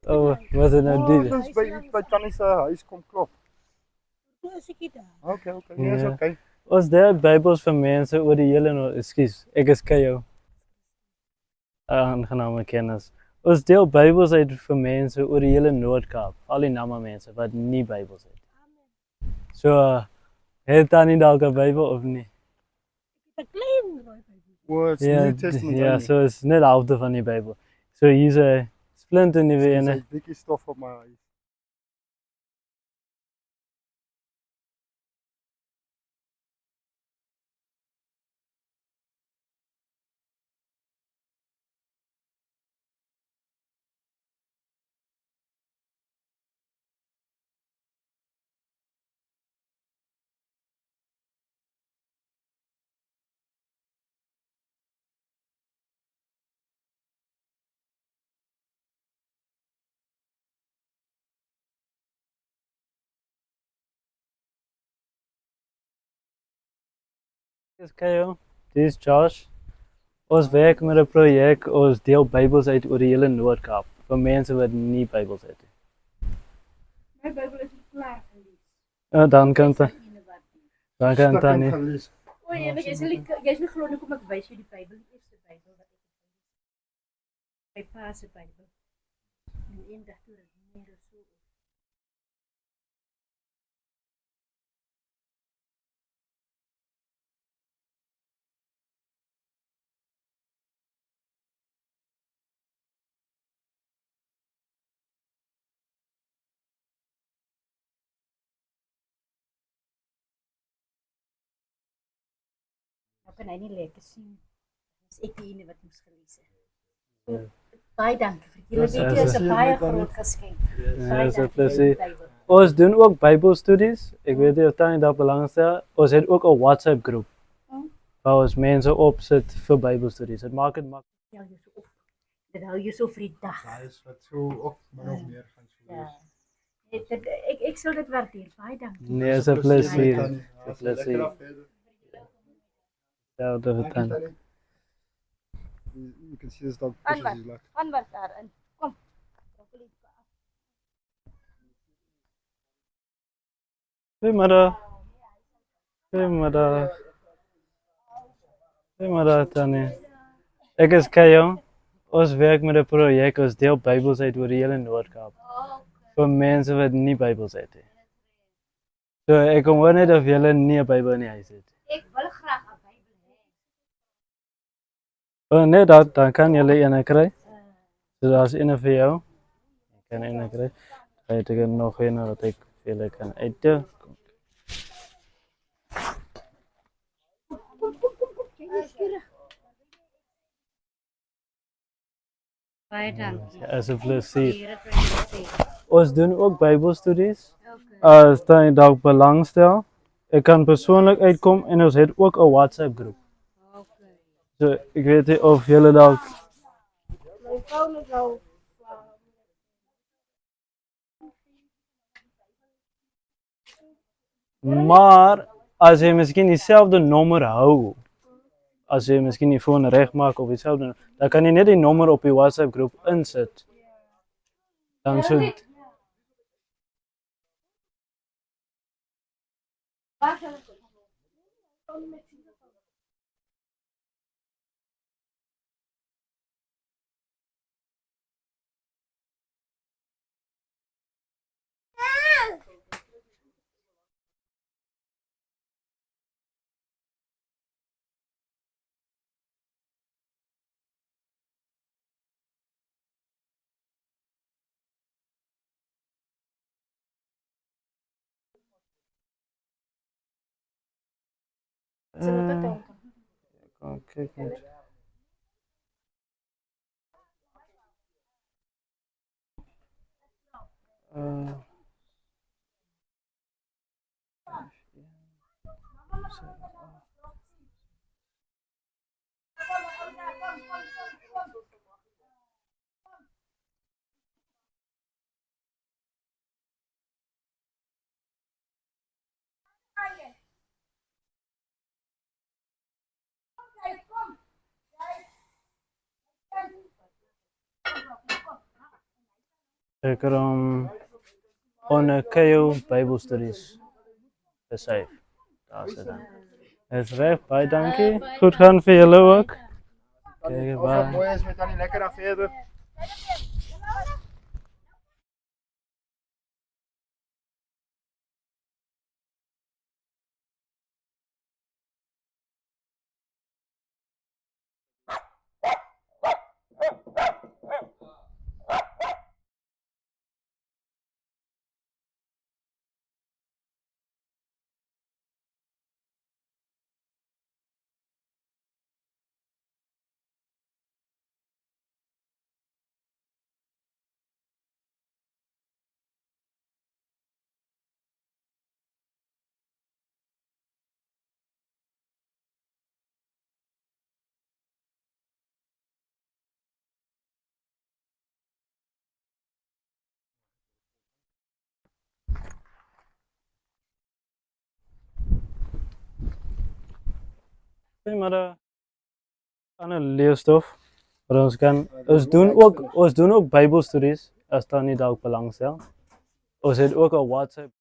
Oh, wat is nou die? Dus bij Tannis se huis kom klop. Toe is ek daar. Okay, nee, is Ja. okay. Ons daar Bybels vir mense oor die hele ekskuus. Ek is Kayo. Aangename kennis. Ons deel Bybels uit vir mense oor die hele Noord-Kaap. Al die Nama mense wat nie Bybels het. So, het Tannie dalk 'n Bybel of nie? 'n Klein rooi Bybel. O, it's Ja, New Testament ja, only. so is net die helfte van die Bybel. So hier's 'n splinter nuwe Dis ene. 'n bietjie stof op my huis. Dis Kayo. Dis Josh. Ons werk met 'n projek, ons deel Bybels uit oor die hele Noord-Kaap vir mense wat nie Bybels het nie. My Bybel is klaar gelees. Ja, dan kan Tannie. Tannie. Gelees. O, jy's nie glo nie kom ek wys jou die Bybel, die eerste Bybel wat ek het. My pa se Bybel. En eendag toe het meer so. Nou kan hy nie lekker sien. Dis ek die ene wat moes gelees het. So, baie dankie vir julle Ja, week is 'n ja, baie ja, groot geskenk. Ja, dis 'n dankie vir plezier. die Bybel. Ons doen ook Bybelstudies. Ek weet nie of Tannie daar belangstel. Ons het ook 'n WhatsApp groep waar ons mense opsit vir Bybelstudies. Dit maak dit maklik. Ja, jy so op. Dit hou jou so vir die dag. Daar is wat so op, maar nog meer gaan so Ja. wees. Ek sal dit waardeer. Baie dankie. Nee, dis 'n plezier. Tannie. Dis 'n plezier. Ja, dit het dan. You can see this dog Aan pushes wat? his luck. Aan wat daarin. Kom. Goeiemiddag. Goeiemiddag. Goeiemiddag Tannie. Ek is Kayo. Ons werk met 'n projek, ons deel Bybels uit oor die hele Noord-Kaap vir mense wat nie Bybels het nie. So ek kom hoor net of julle nie 'n Bybel in die huis het. Ek wil graag 'n Bybel hê. Oh nee, dan kan julle een kry. So daar's een vir jou. Ek kan een kry. Het ek nog een wat ek vir julle kan uitdeel. Baie dankie. Ja, is 'n plesier. Here vir jou sê. Ons doen ook Bybelstudies. Okay. As jy dalk belangstel, ek kan persoonlik uitkom en ons het ook 'n WhatsApp groep. Okay. So ek weet nie of julle dalk My foon is nou. maar as jy miskien dieselfde nommer hou, as jy miskien die foon regmaak of dieselfde, dan kan jy net die nommer op die WhatsApp groep insit. Dan so Wag dan. Sal dit dan? kan kyk net. Ek het hom on KO Bible Studies gesave. Daar's dit dan. Dis reg, baie dankie. Goed gaan vir julle ook. Kyk, Of bye. wat mooi is met aan die lekker afeerde. Maar ander leesstof wat ons kan ons doen ook Bybelstudies as daar nie dalk belangstel. Ons het ook 'n WhatsApp.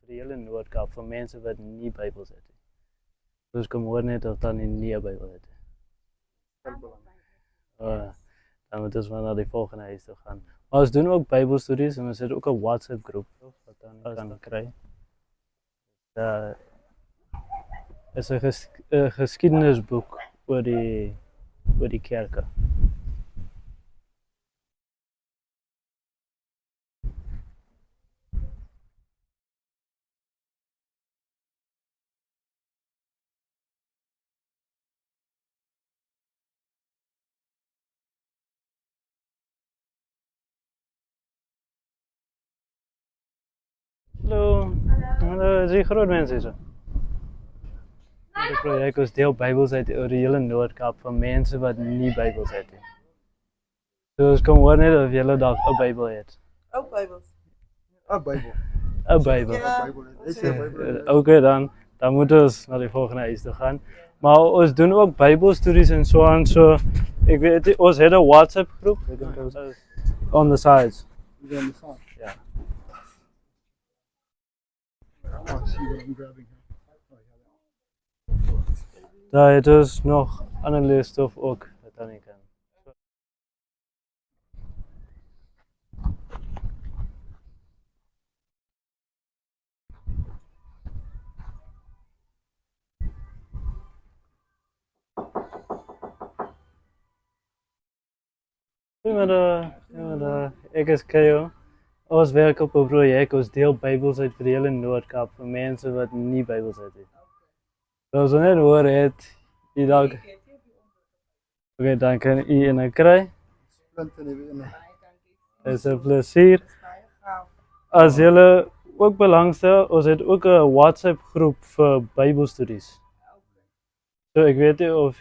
Vir die hele Noord-Kaap vir mense wat nie Bybels het nie. Dus kom hoor net of dan nie 'n Bybel het nie. Dan moet ons maar na die volgende huis toe gaan. Maar ons doen ook Bybelstudies en ons het ook 'n WhatsApp groep wat dan kan kry. Daar is 'n geskiedenisboek oor die kerke. Hallo. Hallo, is jy groot mense hier? Die projek ons deel Bybels uit oor die hele Noord-Kaap vir mense wat nie Bybels het nie. So ons kom hoor net of julle dalk 'n Bybel het. Ook Bijbels. 'n Bybel. 'n Bybel. Ja. Bybel. Ek sê Bybel. Okay dan moet ons na die volgende huis toe gaan. Maar ons doen ook Bybelstudies en so aan so. Ek weet ons het 'n WhatsApp groep. Ek dink ons is on the sides. Hier aan die kant. Ja. Oh, see what I'm grabbing here. Daar het ons nog ander leesstof ook wat dan nie kan. Goeiemiddag, ek is Keo. Ons werk op 'n projek, ons deel Bybels uit vir die hele Noord-Kaap vir mense wat nie Bybels het nie. So as ons net hoor het, jy dalk. Okay, dan kan u en kry. Splint in die bene. Dis 'n plesier. As julle ook belangstel, ons het ook 'n WhatsApp groep vir Bybelstudies. So ek weet nie of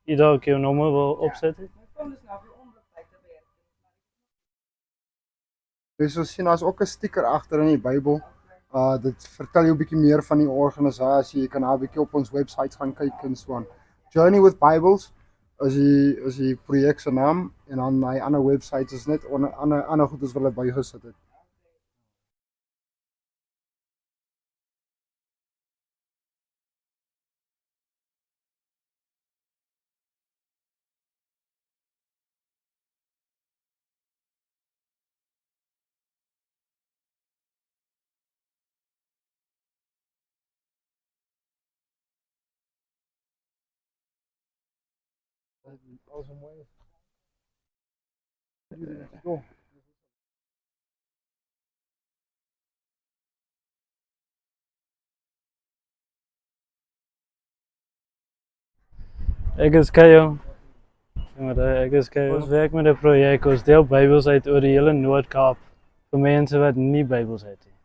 u dalk jou nommer wil opset nie. Dus ons sien daar's ook 'n sticker agter in die Bybel. Dit vertel jou 'n bietjie meer van die organisasie. Jy kan daar 'n bietjie op ons webwerf gaan kyk en so aan. Journey with Bibles is die projek se naam en dan my ander webwerf is net ander goedes wat hulle bygesit het. Alles wat mooi is. Jo. Ek is Kayo. Ek is Kayo. Ons werk met 'n projek. Ons deel Bybels uit oor die hele Noord-Kaap vir mense wat nie Bybels het nie.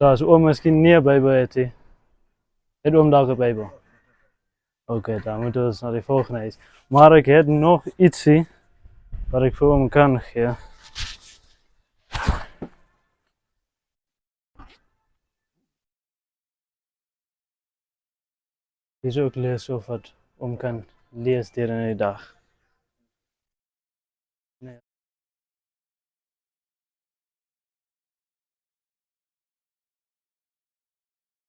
So as oom miskien nie 'n Bybel het nie, het oom dalk 'n Bybel. Okay, dan moet ons na die volgende huis. Maar ek het nog ietsie wat ek vir oom kan gee. Hier is ook lees of wat oom kan lees deur in die dag.